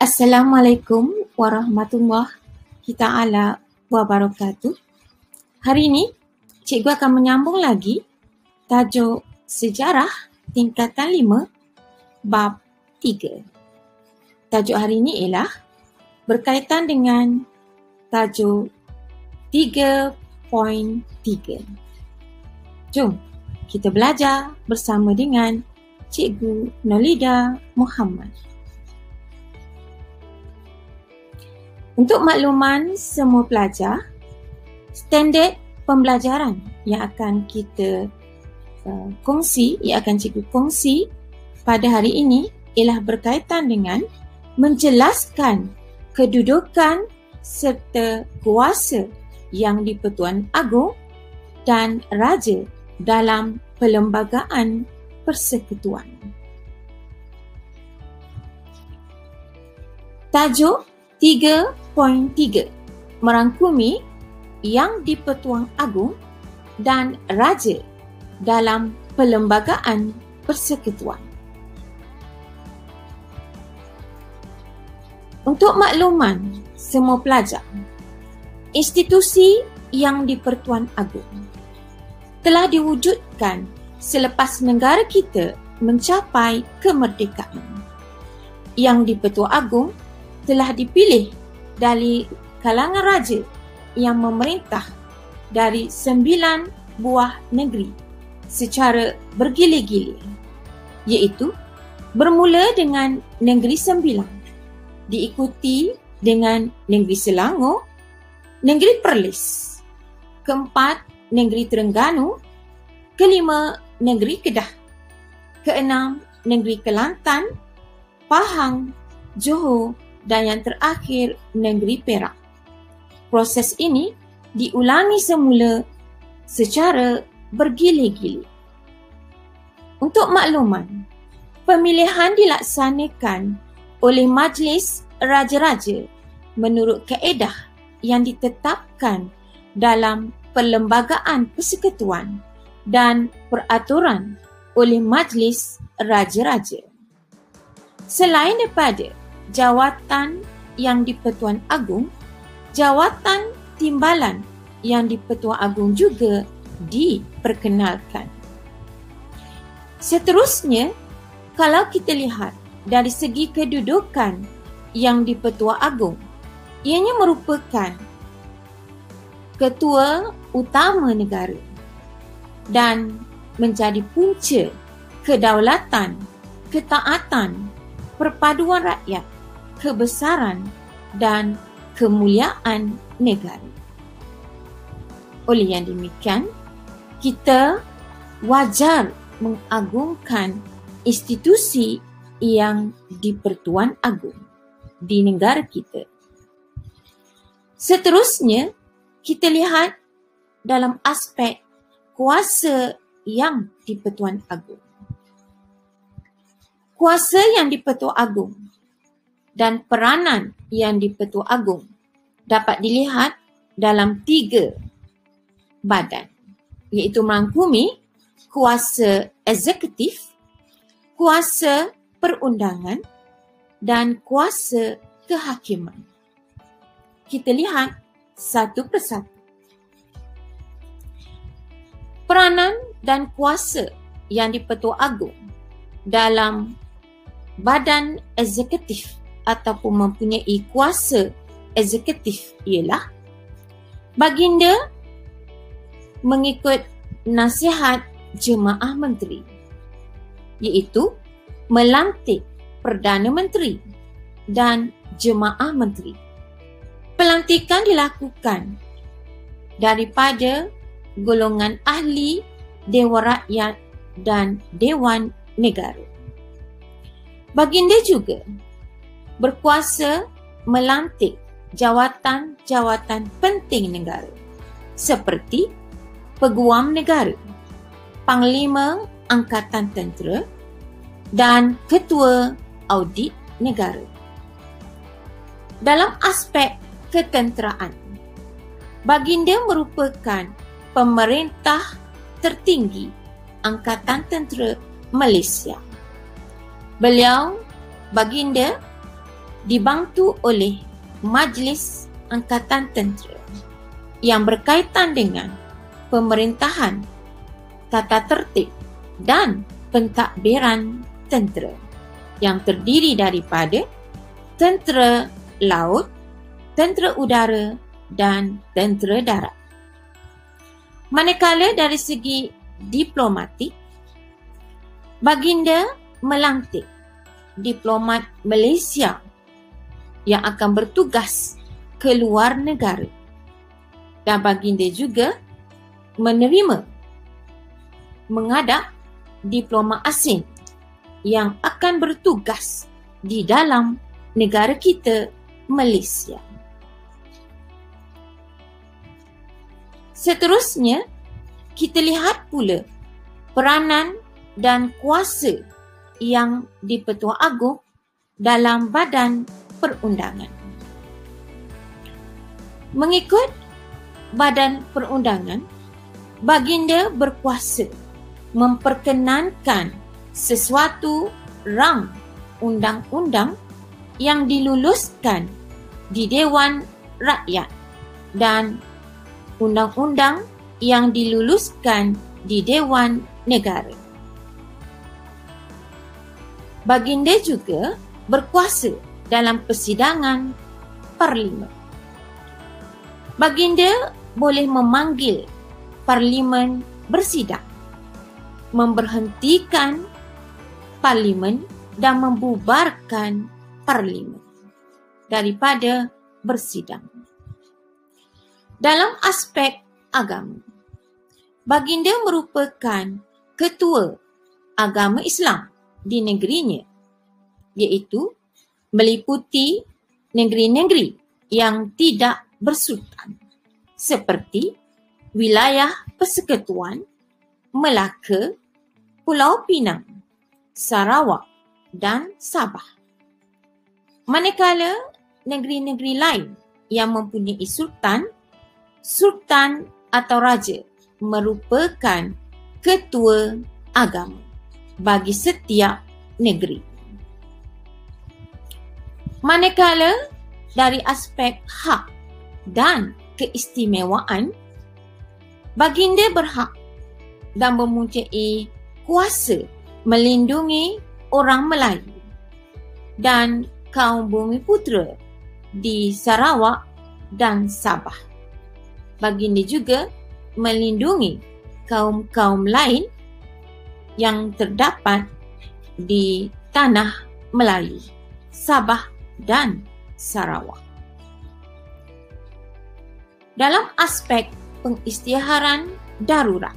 Assalamualaikum warahmatullahi ta'ala wabarakatuh. Hari ini, cikgu akan menyambung lagi tajuk Sejarah Tingkatan 5 Bab 3. Tajuk hari ini ialah berkaitan dengan tajuk 3.3. Jom kita belajar bersama dengan Cikgu Nolida Muhammad. Untuk makluman semua pelajar, standard pembelajaran yang akan kita cikgu kongsi pada hari ini ialah berkaitan dengan menjelaskan kedudukan serta kuasa yang di-Pertuan Agong dan Raja dalam Perlembagaan Persekutuan. Tajuk 3.3 merangkumi yang di-Pertuan Agong dan Raja dalam Perlembagaan Persekutuan. Untuk makluman semua pelajar, institusi yang di-Pertuan Agong telah diwujudkan selepas negara kita mencapai kemerdekaan. Yang di-Pertuan Agong telah dipilih dari kalangan raja yang memerintah dari 9 buah negeri secara bergilir-gilir, iaitu bermula dengan Negeri Sembilan, diikuti dengan Negeri Selangor, Negeri Perlis, keempat Negeri Terengganu, kelima Negeri Kedah, keenam Negeri Kelantan, Pahang, Johor dan yang terakhir Negeri Perak. Proses ini diulangi semula secara bergilir-gilir. Untuk makluman, pemilihan dilaksanakan oleh Majlis Raja-Raja menurut kaedah yang ditetapkan dalam Perlembagaan Persekutuan dan peraturan oleh Majlis Raja-Raja. Selain daripada jawatan yang di-Pertuan Agong, jawatan timbalan yang di-Pertuan Agong juga diperkenalkan. Seterusnya, kalau kita lihat dari segi kedudukan yang di-Pertuan Agong, ianya merupakan ketua utama negara dan menjadi punca kedaulatan, ketaatan, perpaduan rakyat, kebesaran dan kemuliaan negara. Oleh yang demikian, kita wajar mengagungkan institusi yang di-Pertuan Agong di negara kita. Seterusnya, kita lihat dalam aspek kuasa yang di-Pertuan Agong. Kuasa yang di-Pertuan Agong dan peranan yang di-Pertuan Agong dapat dilihat dalam 3 badan, iaitu merangkumi kuasa eksekutif, kuasa perundangan dan kuasa kehakiman. Kita lihat satu persatu. Peranan dan kuasa yang di-Pertuan Agong dalam badan eksekutif ataupun mempunyai kuasa eksekutif ialah baginda mengikut nasihat Jemaah Menteri, iaitu melantik Perdana Menteri dan Jemaah Menteri. Pelantikan dilakukan daripada golongan ahli Dewan Rakyat dan Dewan Negara. Baginda juga berkuasa melantik jawatan-jawatan penting negara seperti Peguam Negara, Panglima Angkatan Tentera dan Ketua Audit Negara. Dalam aspek ketenteraan, baginda merupakan pemerintah tertinggi Angkatan Tentera Malaysia. Beliau, baginda, dibantu oleh Majlis Angkatan Tentera yang berkaitan dengan pemerintahan, tata tertib dan pentadbiran tentera yang terdiri daripada tentera laut, tentera udara dan tentera darat. Manakala dari segi diplomatik, baginda melantik diplomat Malaysia yang akan bertugas ke luar negara, dan baginda juga menerima mengadap diplomat asing yang akan bertugas di dalam negara kita, Malaysia. Seterusnya, kita lihat pula peranan dan kuasa yang di-Pertua Agong dalam badan perundangan. Mengikut badan perundangan, baginda berkuasa memperkenankan sesuatu rang undang-undang yang diluluskan di Dewan Rakyat dan undang-undang yang diluluskan di Dewan Negara. Baginda juga berkuasa dalam persidangan parlimen. Baginda boleh memanggil parlimen bersidang, memberhentikan parlimen dan membubarkan parlimen daripada bersidang. Dalam aspek agama, baginda merupakan ketua agama Islam di negerinya, iaitu meliputi negeri-negeri yang tidak bersultan seperti wilayah Persekutuan, Melaka, Pulau Pinang, Sarawak dan Sabah. Manakala negeri-negeri lain yang mempunyai sultan, sultan atau raja merupakan ketua agama bagi setiap negeri. Manakala dari aspek hak dan keistimewaan, baginda berhak dan mempunyai kuasa melindungi orang Melayu dan kaum Bumiputera di Sarawak dan Sabah. Baginda juga melindungi kaum-kaum lain yang terdapat di tanah Melayu, Sabah dan Sarawak. Dalam aspek pengisytiharan darurat,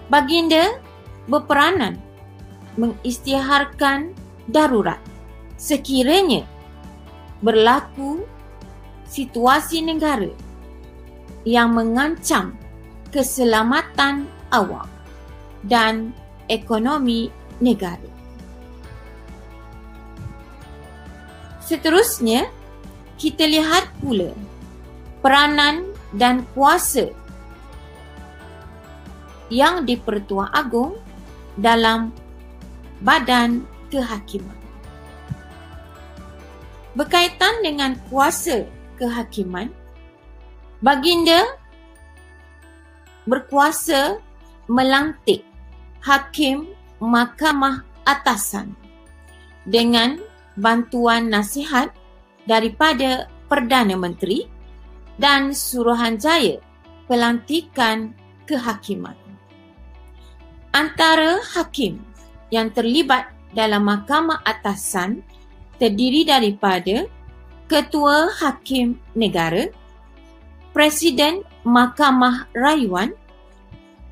baginda berperanan mengisytiharkan darurat sekiranya berlaku situasi negara yang mengancam keselamatan awam dan ekonomi negara. Seterusnya, kita lihat pula peranan dan kuasa yang di-Pertua Agong dalam badan kehakiman. Berkaitan dengan kuasa kehakiman, baginda berkuasa melantik hakim Mahkamah Atasan dengan bantuan nasihat daripada Perdana Menteri dan Suruhanjaya Pelantikan Kehakiman. Antara hakim yang terlibat dalam Mahkamah Atasan terdiri daripada Ketua Hakim Negara, Presiden Mahkamah Rayuan,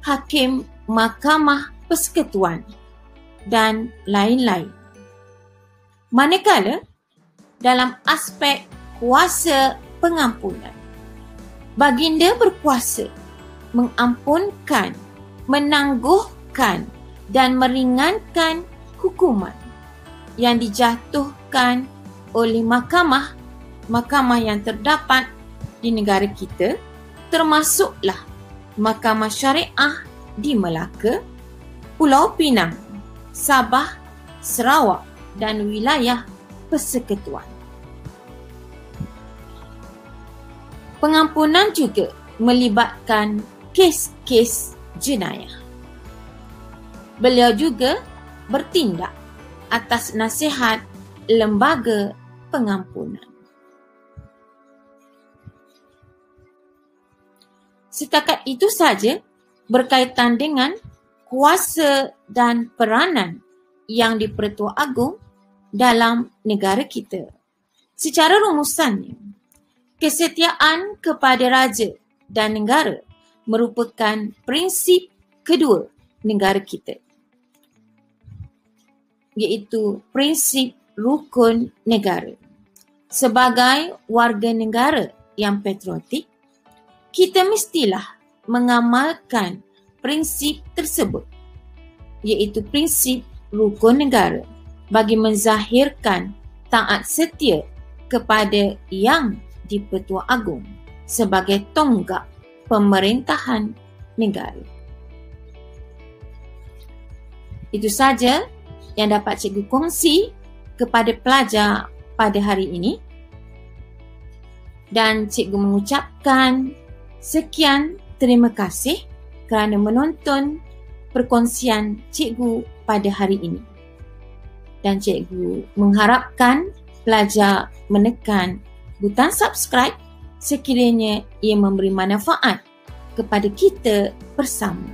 Hakim Mahkamah Persekutuan dan lain-lain. Manakala dalam aspek kuasa pengampunan, baginda berkuasa mengampunkan, menangguhkan dan meringankan hukuman yang dijatuhkan oleh mahkamah yang terdapat di negara kita, termasuklah Mahkamah Syariah di Melaka, Pulau Pinang, Sabah, Sarawak dan wilayah persekutuan. Pengampunan juga melibatkan kes-kes jenayah. Beliau juga bertindak atas nasihat lembaga pengampunan. Setakat itu saja berkaitan dengan kuasa dan peranan yang di-Pertua Agong dalam negara kita. Secara rumusannya, kesetiaan kepada raja dan negara merupakan prinsip kedua negara kita, iaitu prinsip rukun negara. Sebagai warga negara yang patriotik, kita mestilah mengamalkan prinsip tersebut, iaitu prinsip rukun negara, bagi menzahirkan taat setia kepada Yang di-Pertua Agong sebagai tonggak pemerintahan negara. Itu saja yang dapat cikgu kongsi kepada pelajar pada hari ini. Dan cikgu mengucapkan sekian terima kasih kerana menonton perkongsian cikgu pada hari ini. Dan cikgu mengharapkan pelajar menekan butang subscribe sekiranya ia memberi manfaat kepada kita bersama.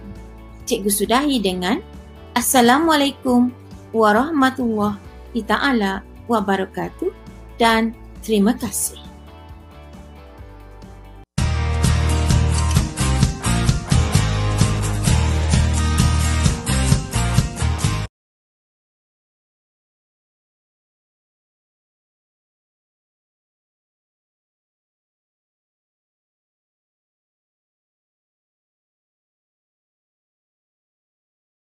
Cikgu sudahi dengan Assalamualaikum warahmatullahi taala wabarakatuh dan terima kasih.